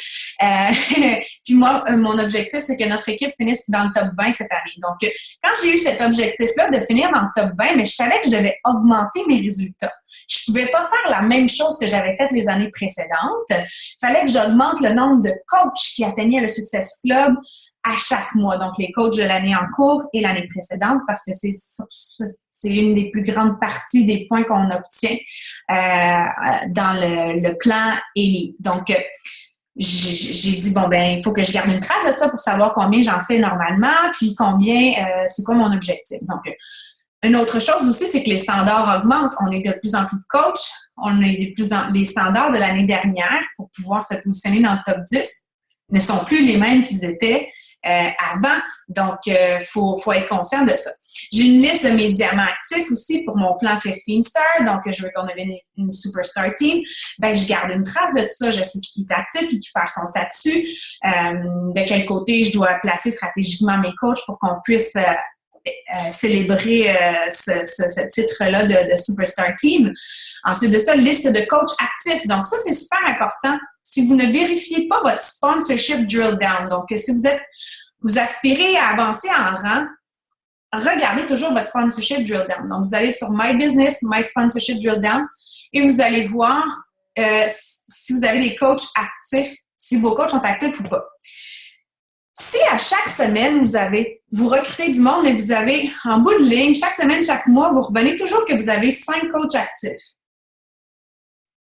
Puis moi, mon objectif, c'est que notre équipe finisse dans le top 20 cette année. Donc, quand j'ai eu cet objectif-là de finir dans le top 20, mais je savais que je devais augmenter mes résultats. Je pouvais pas faire la même chose que j'avais fait les années précédentes. Il fallait que j'augmente le nombre de coachs qui atteignaient le Success Club à chaque mois. Donc, les coachs de l'année en cours et l'année précédente, parce que c'est une des plus grandes parties des points qu'on obtient dans le plan Elite. Donc, j'ai dit, bon, ben, il faut que je garde une trace de ça pour savoir combien j'en fais normalement, puis combien, c'est quoi mon objectif. Donc, une autre chose aussi, c'est que les standards augmentent. On est de plus en plus de coachs. On est les standards de l'année dernière pour pouvoir se positionner dans le top 10 ne sont plus les mêmes qu'ils étaient avant. Donc, faut être conscient de ça. J'ai une liste de mes diamants actifs aussi pour mon plan 15 Star. Donc, je veux qu'on devienne une Superstar Team. Ben, je garde une trace de tout ça. Je sais qui est actif, qui perd son statut, de quel côté je dois placer stratégiquement mes coachs pour qu'on puisse célébrer ce titre-là de Superstar Team. Ensuite de ça, liste de coachs actifs. Donc, ça, c'est super important. Si vous ne vérifiez pas votre sponsorship drill down, donc si vous aspirez à avancer en rang, regardez toujours votre sponsorship drill down. Donc, vous allez sur My Business, My Sponsorship Drill Down et vous allez voir si vous avez des coachs actifs, si vos coachs sont actifs ou pas. Si à chaque semaine, vous recrutez du monde, mais vous avez, en bout de ligne, chaque semaine, chaque mois, vous revenez toujours que vous avez 5 coachs actifs.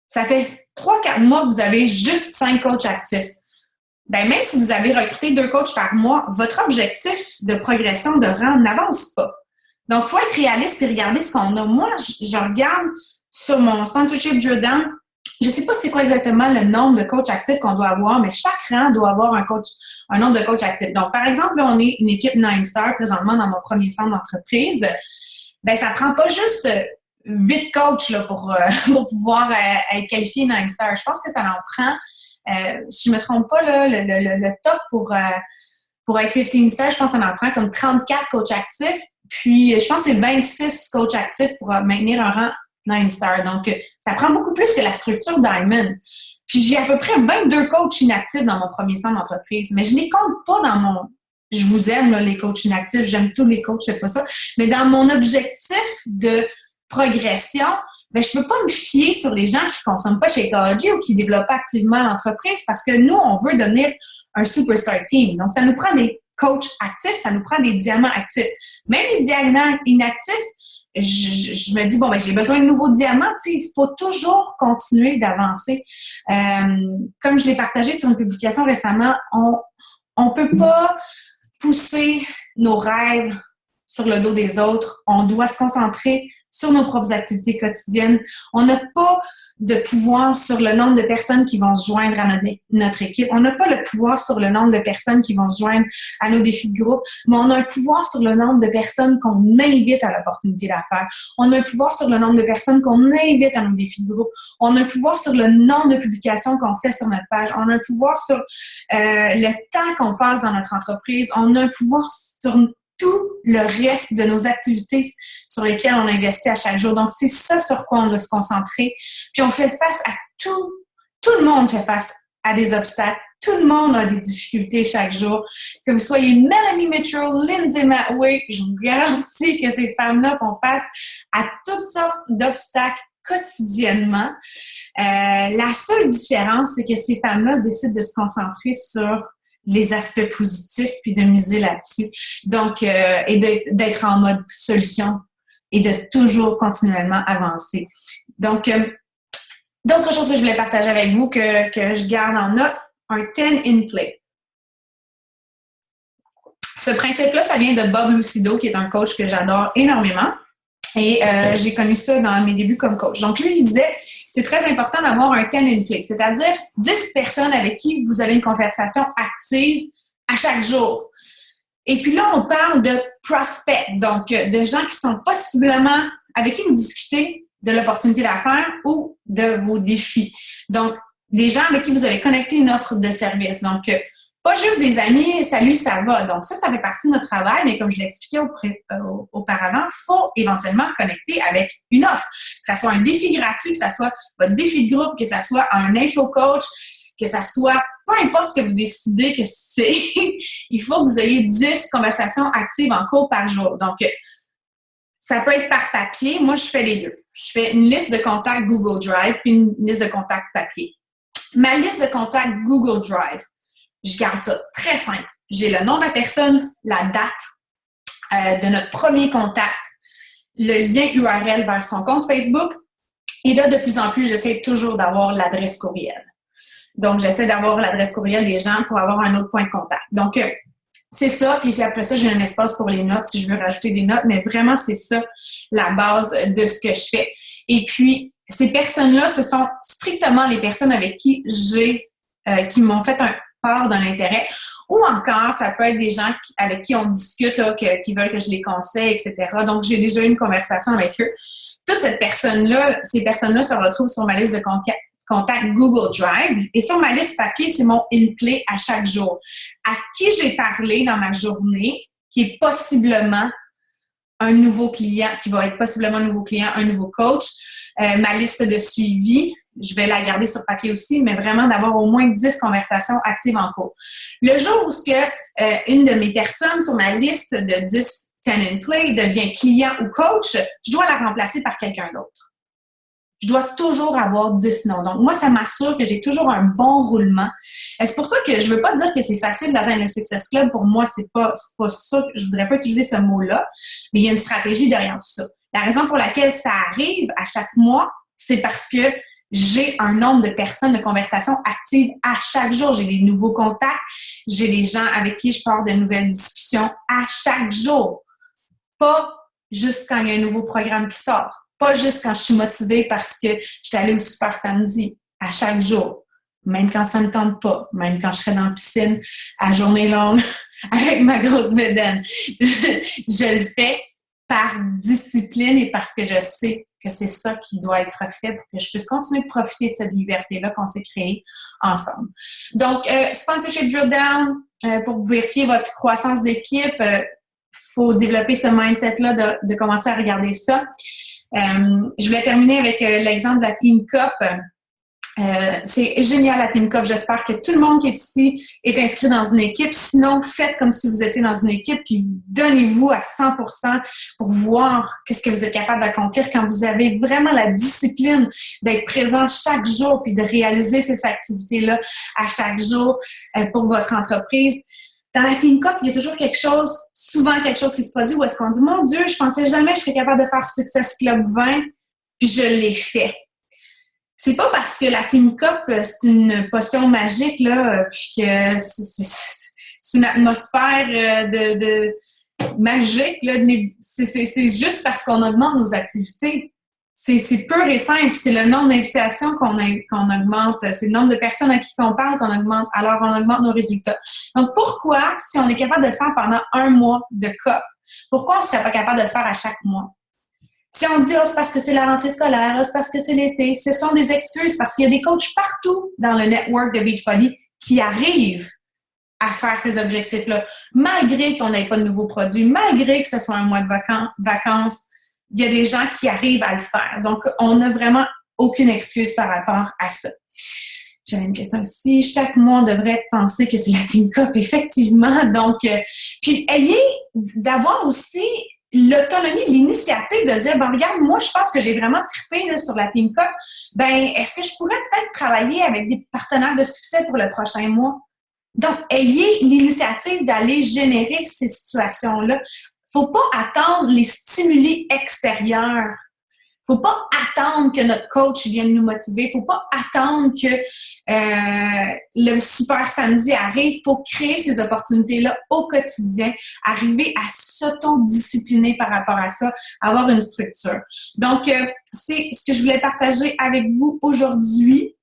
Ça fait 3-4 mois que vous avez juste 5 coachs actifs. Ben, même si vous avez recruté 2 coachs par mois, votre objectif de progression de rang n'avance pas. Donc, il faut être réaliste et regarder ce qu'on a. Moi, je regarde sur mon sponsorship drill down je ne sais pas c'est quoi exactement le nombre de coachs actifs qu'on doit avoir, mais chaque rang doit avoir un nombre de coachs actifs. Donc, par exemple, là, on est une équipe 9-star présentement dans mon premier centre d'entreprise. Ben, ça prend pas juste 8 coachs là, pour pouvoir être qualifié 9-star. Je pense que ça en prend, si je me trompe pas, là, le top pour être 15-star, je pense que ça en prend comme 34 coachs actifs. Puis, je pense que c'est 26 coachs actifs pour maintenir un rang 9-star. Donc, ça prend beaucoup plus que la structure Diamond. Puis, j'ai à peu près 22 coachs inactifs dans mon premier centre d'entreprise. Mais je ne les compte pas dans mon... Je vous aime, là, les coachs inactifs. J'aime tous les coachs, c'est pas ça. Mais dans mon objectif de progression, ben, je peux pas me fier sur les gens qui consomment pas chez Ecology ou qui développent pas activement l'entreprise parce que nous, on veut devenir un superstar team. Donc, ça nous prend des coachs actifs, ça nous prend des diamants actifs. Même les diamants inactifs, je me dis, bon, ben, j'ai besoin de nouveaux diamants. Tu sais, il faut toujours continuer d'avancer. Comme je l'ai partagé sur une publication récemment, on peut pas pousser nos rêves sur le dos des autres. On doit se concentrer sur nos propres activités quotidiennes. On n'a pas de pouvoir sur le nombre de personnes qui vont se joindre à notre équipe. On n'a pas le pouvoir sur le nombre de personnes qui vont se joindre à nos défis de groupe, mais on a un pouvoir sur le nombre de personnes qu'on invite à l'opportunité d'affaires. On a un pouvoir sur le nombre de personnes qu'on invite à nos défis de groupe. On a un pouvoir sur le nombre de publications qu'on fait sur notre page. On a un pouvoir sur le temps qu'on passe dans notre entreprise. On a un pouvoir sur tout le reste de nos activités sur lesquelles on investit à chaque jour. Donc, c'est ça sur quoi on doit se concentrer. Puis, on fait face à tout. Tout le monde fait face à des obstacles. Tout le monde a des difficultés chaque jour. Que vous soyez Melanie Mitchell, Lindsay Matway, je vous garantis que ces femmes-là font face à toutes sortes d'obstacles quotidiennement. La seule différence, c'est que ces femmes-là décident de se concentrer sur les aspects positifs puis de miser là-dessus. Donc, et d'être en mode solution et de toujours continuellement avancer. Donc, d'autres choses que je voulais partager avec vous que je garde en note, un 10 in play. Ce principe-là, ça vient de Bob Lucido, qui est un coach que j'adore énormément. Et j'ai connu ça dans mes débuts comme coach. Donc, lui, il disait, c'est très important d'avoir un 10 in play, c'est-à-dire 10 personnes avec qui vous avez une conversation active à chaque jour. Et puis là, on parle de prospects, donc de gens qui sont possiblement avec qui vous discutez de l'opportunité d'affaires ou de vos défis. Donc, des gens avec qui vous avez connecté une offre de service. Donc, pas juste des amis, salut, ça va. Donc, ça fait partie de notre travail, mais comme je l'expliquais auparavant, il faut éventuellement connecter avec une offre. Que ce soit un défi gratuit, que ce soit votre défi de groupe, que ce soit un info-coach, que ce soit, peu importe ce que vous décidez que c'est, il faut que vous ayez 10 conversations actives en cours par jour. Donc, ça peut être par papier. Moi, je fais les deux. Je fais une liste de contacts Google Drive puis une liste de contacts papier. Ma liste de contacts Google Drive, je garde ça très simple. J'ai le nom de la personne, la date de notre premier contact, le lien URL vers son compte Facebook. Et là, de plus en plus, j'essaie toujours d'avoir l'adresse courriel. Donc, j'essaie d'avoir l'adresse courriel des gens pour avoir un autre point de contact. Donc, c'est ça. Puis après ça, j'ai un espace pour les notes si je veux rajouter des notes. Mais vraiment, c'est ça la base de ce que je fais. Et puis, ces personnes-là, ce sont strictement les personnes avec qui qui m'ont fait un part d'un intérêt. Ou encore, ça peut être des gens avec qui on discute, là, qui veulent que je les conseille, etc. Donc, j'ai déjà eu une conversation avec eux. Toutes ces personnes-là se retrouvent sur ma liste de contact Google Drive. Et sur ma liste papier, c'est mon in-play à chaque jour. À qui j'ai parlé dans ma journée, qui est possiblement un nouveau client, qui va être possiblement un nouveau client, un nouveau coach. Ma liste de suivi, je vais la garder sur papier aussi, mais vraiment d'avoir au moins 10 conversations actives en cours. Le jour où une de mes personnes sur ma liste de 10 10 in play devient client ou coach, je dois la remplacer par quelqu'un d'autre. Je dois toujours avoir 10 noms. Donc, moi, ça m'assure que j'ai toujours un bon roulement. Et c'est pour ça que je ne veux pas dire que c'est facile d'atteindre le Success Club. Pour moi, c'est pas ça. Je ne voudrais pas utiliser ce mot-là, mais il y a une stratégie derrière tout ça. La raison pour laquelle ça arrive à chaque mois, c'est parce que j'ai un nombre de personnes de conversation actives à chaque jour. J'ai des nouveaux contacts. J'ai des gens avec qui je pars de nouvelles discussions à chaque jour. Pas juste quand il y a un nouveau programme qui sort. pas juste quand je suis motivée parce que je suis allée au super samedi, à chaque jour. Même quand ça ne me tente pas, même quand je serais dans la piscine à journée longue avec ma grosse bédaine. Je le fais par discipline et parce que je sais que c'est ça qui doit être fait pour que je puisse continuer de profiter de cette liberté-là qu'on s'est créée ensemble. Donc, Sponsorship Drill Down, pour vérifier votre croissance d'équipe, faut développer ce mindset-là de commencer à regarder ça. Je voulais terminer avec l'exemple de la Team Cup. C'est génial la Team Cup. J'espère que tout le monde qui est ici est inscrit dans une équipe. Sinon, faites comme si vous étiez dans une équipe puis donnez-vous à 100% pour voir qu'est-ce que vous êtes capable d'accomplir quand vous avez vraiment la discipline d'être présent chaque jour puis de réaliser ces activités-là à chaque jour pour votre entreprise. Dans la Team Cup, il y a toujours souvent quelque chose qui se produit où est-ce qu'on dit « Mon Dieu, je pensais jamais que je serais capable de faire Success Club 20 » puis je l'ai fait. C'est pas parce que la Team Cup, c'est une potion magique, là, puis que c'est une atmosphère de magique, là. C'est juste parce qu'on augmente nos activités. C'est pur et simple. C'est le nombre d'invitations qu'on augmente. C'est le nombre de personnes à qui on parle qu'on augmente. Alors, on augmente nos résultats. Donc, pourquoi, si on est capable de le faire pendant un mois de Cup, pourquoi on ne serait pas capable de le faire à chaque mois? Si on dit « c'est parce que c'est la rentrée scolaire, c'est parce que c'est l'été », ce sont des excuses parce qu'il y a des coachs partout dans le network de Beachbody qui arrivent à faire ces objectifs-là, malgré qu'on n'ait pas de nouveaux produits, malgré que ce soit un mois de vacances, il y a des gens qui arrivent à le faire. Donc, on n'a vraiment aucune excuse par rapport à ça. J'avais une question ici. Chaque mois, on devrait penser que c'est la Team Cup, effectivement. Donc, puis d'avoir aussi l'autonomie, l'initiative de dire, bon, regarde, moi, je pense que j'ai vraiment trippé là, sur la Team Cup. Ben, est-ce que je pourrais peut-être travailler avec des partenaires de succès pour le prochain mois? Donc, ayez l'initiative d'aller générer ces situations-là. Faut pas attendre les stimuli extérieurs. Faut pas attendre que notre coach vienne nous motiver. Faut pas attendre que le super samedi arrive. Faut créer ces opportunités-là au quotidien, arriver à s'autodiscipliner par rapport à ça, avoir une structure. Donc, c'est ce que je voulais partager avec vous aujourd'hui.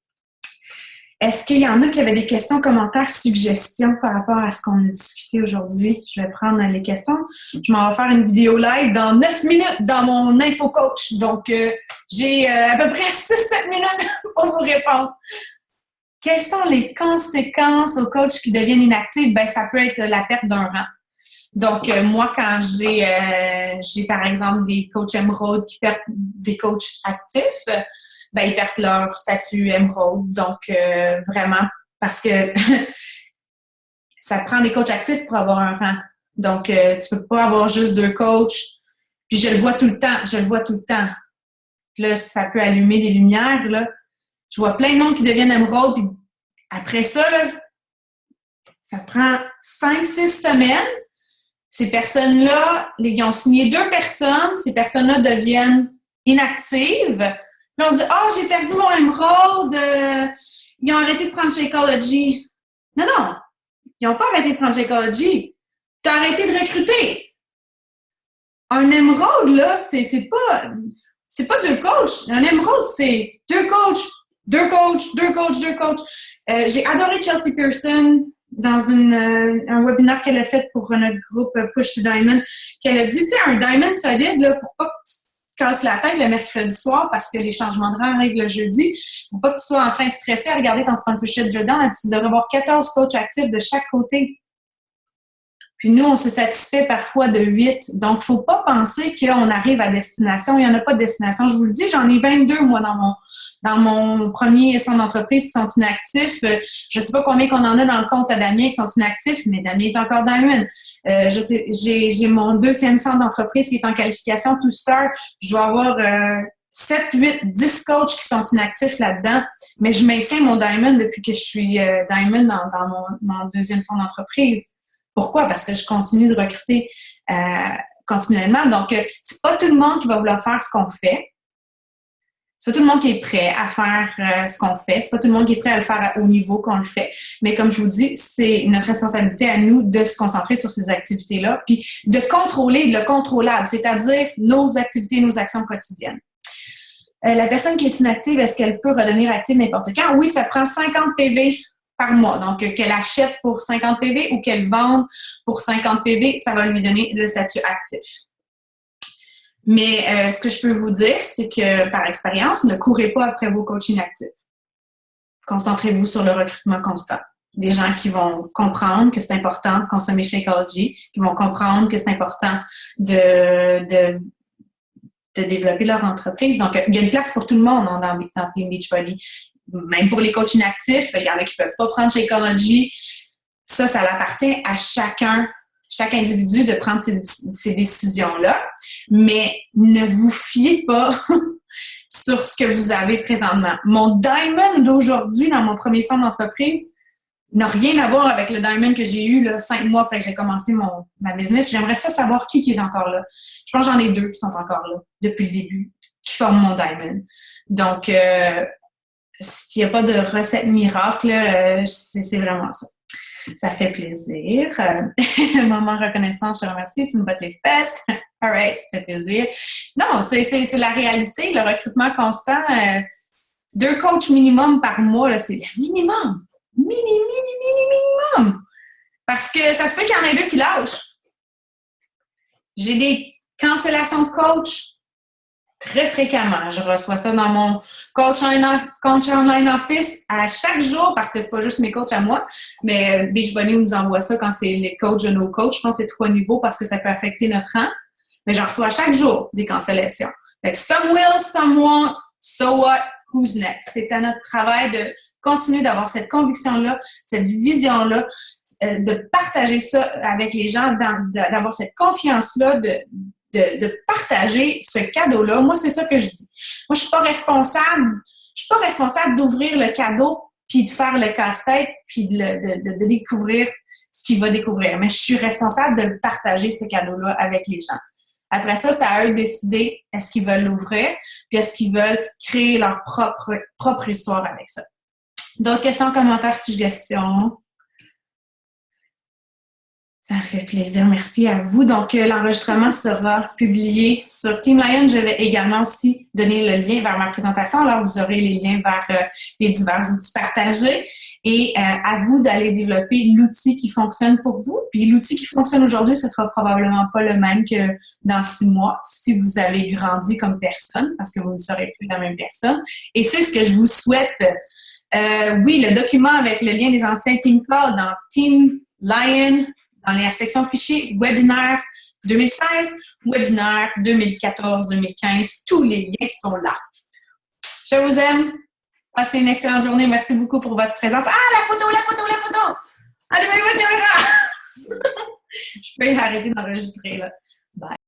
Est-ce qu'il y en a qui avaient des questions, commentaires, suggestions par rapport à ce qu'on a discuté aujourd'hui? Je vais prendre les questions. Je m'en vais faire une vidéo live dans 9 minutes dans mon InfoCoach. Donc, j'ai à peu près 6-7 minutes pour vous répondre. Quelles sont les conséquences aux coachs qui deviennent inactifs? Ben, ça peut être la perte d'un rang. Donc, moi, quand j'ai par exemple des coachs émeraudes qui perdent des coachs actifs, ben, ils perdent leur statut émeraude. Donc, vraiment, parce que ça prend des coachs actifs pour avoir un rang. Donc, tu peux pas avoir juste 2 coachs. Puis, je le vois tout le temps. Là, ça peut allumer des lumières, là. Je vois plein de monde qui deviennent émeraude. Puis, après ça, là, ça prend 5-6 semaines. Ces personnes-là, ils ont signé 2 personnes. Ces personnes-là deviennent inactives. Là, on se dit « Ah, j'ai perdu mon émeraude, ils ont arrêté de prendre Shakeology. » Non, ils n'ont pas arrêté de prendre Shakeology. Tu as arrêté de recruter. Un émeraude, là, c'est pas 2 coachs. Un émeraude, c'est 2 coachs. J'ai adoré Chelsea Pearson dans un webinaire qu'elle a fait pour notre groupe Push to Diamond, qu'elle a dit, tu sais, un diamond solide, là, pour pas que tu casses la tête le mercredi soir parce que les changements de rang arrivent le jeudi. Faut pas que tu sois en train de stresser à regarder ton sponsorship Jordan. Elle dit, tu devrais avoir 14 coachs actifs de chaque côté. Puis nous, on se satisfait parfois de 8. Donc, faut pas penser qu'on arrive à destination. Il n'y en a pas de destination. Je vous le dis, j'en ai 22, moi, dans mon premier centre d'entreprise qui sont inactifs. Je sais pas combien qu'on en a dans le compte à Damien qui sont inactifs, mais Damien est encore Diamond. J'ai mon 2e centre d'entreprise qui est en qualification two-star. Je dois avoir 7, 8, 10 coachs qui sont inactifs là-dedans, mais je maintiens mon Diamond depuis que je suis Diamond dans mon 2e centre d'entreprise. Pourquoi? Parce que je continue de recruter continuellement. Donc, c'est pas tout le monde qui va vouloir faire ce qu'on fait. C'est pas tout le monde qui est prêt à faire ce qu'on fait. C'est pas tout le monde qui est prêt à le faire à haut niveau qu'on le fait. Mais comme je vous dis, c'est notre responsabilité à nous de se concentrer sur ces activités-là, puis de contrôler le contrôlable, c'est-à-dire nos activités, nos actions quotidiennes. La personne qui est inactive, est-ce qu'elle peut redevenir active n'importe quand? Oui, ça prend 50 PV par mois. Donc, qu'elle achète pour 50 PV ou qu'elle vende pour 50 PV, ça va lui donner le statut actif. Mais ce que je peux vous dire, c'est que par expérience, ne courez pas après vos coachs inactifs. Concentrez-vous sur le recrutement constant. Des gens qui vont comprendre que c'est important de consommer Shakeology, qui vont comprendre que c'est important de développer leur entreprise. Donc, il y a une place pour tout le monde dans Team Beachbody. Même pour les coachs inactifs, il y en a qui ne peuvent pas prendre Shakeology. Ça appartient à chaque individu de prendre ces décisions-là. Mais ne vous fiez pas sur ce que vous avez présentement. Mon diamond d'aujourd'hui dans mon premier centre d'entreprise n'a rien à voir avec le diamond que j'ai eu là, 5 mois après que j'ai commencé ma business. J'aimerais savoir qui est encore là. Je pense que j'en ai 2 qui sont encore là depuis le début, qui forment mon diamond. Donc, s'il n'y a pas de recette miracle, c'est vraiment ça. Ça fait plaisir. Moment reconnaissance, je te remercie. Tu me bottes les fesses. All right, ça fait plaisir. Non, c'est la réalité. Le recrutement constant, 2 coachs minimum par mois, là, c'est le minimum. Minimum. Parce que ça se fait qu'il y en ait 2 qui lâchent. J'ai des cancellations de coach très fréquemment. Je reçois ça dans mon coach online office à chaque jour parce que c'est pas juste mes coachs à moi, mais Beachbody nous envoie ça quand c'est les coachs de nos coachs. Je pense que c'est 3 niveaux parce que ça peut affecter notre rang. Mais j'en reçois chaque jour des cancellations. Fait que some will, some won't, so what, who's next? C'est à notre travail de continuer d'avoir cette conviction-là, cette vision-là, de partager ça avec les gens, d'avoir cette confiance-là, de partager ce cadeau-là. Moi, c'est ça que je dis. Moi, je suis pas responsable d'ouvrir le cadeau puis de faire le casse-tête puis de découvrir ce qu'il va découvrir. Mais je suis responsable de partager ce cadeau-là avec les gens. Après ça, c'est à eux de décider est-ce qu'ils veulent l'ouvrir puis est-ce qu'ils veulent créer leur propre histoire avec ça. D'autres questions, commentaires, suggestions? Ça fait plaisir. Merci à vous. Donc, l'enregistrement sera publié sur Team Lion. Je vais également aussi donner le lien vers ma présentation. Alors, vous aurez les liens vers les divers outils partagés. Et à vous d'aller développer l'outil qui fonctionne pour vous. Puis l'outil qui fonctionne aujourd'hui, ce sera probablement pas le même que dans 6 mois si vous avez grandi comme personne, parce que vous ne serez plus la même personne. Et c'est ce que je vous souhaite. Oui, le document avec le lien des anciens Team Call dans Team Lion, dans la section fichiers, webinaire 2016, webinaire 2014-2015, tous les liens sont là. Je vous aime. Passez une excellente journée. Merci beaucoup pour votre présence. Ah, la photo! Allez, ma caméra! Je peux arrêter d'enregistrer, là. Bye.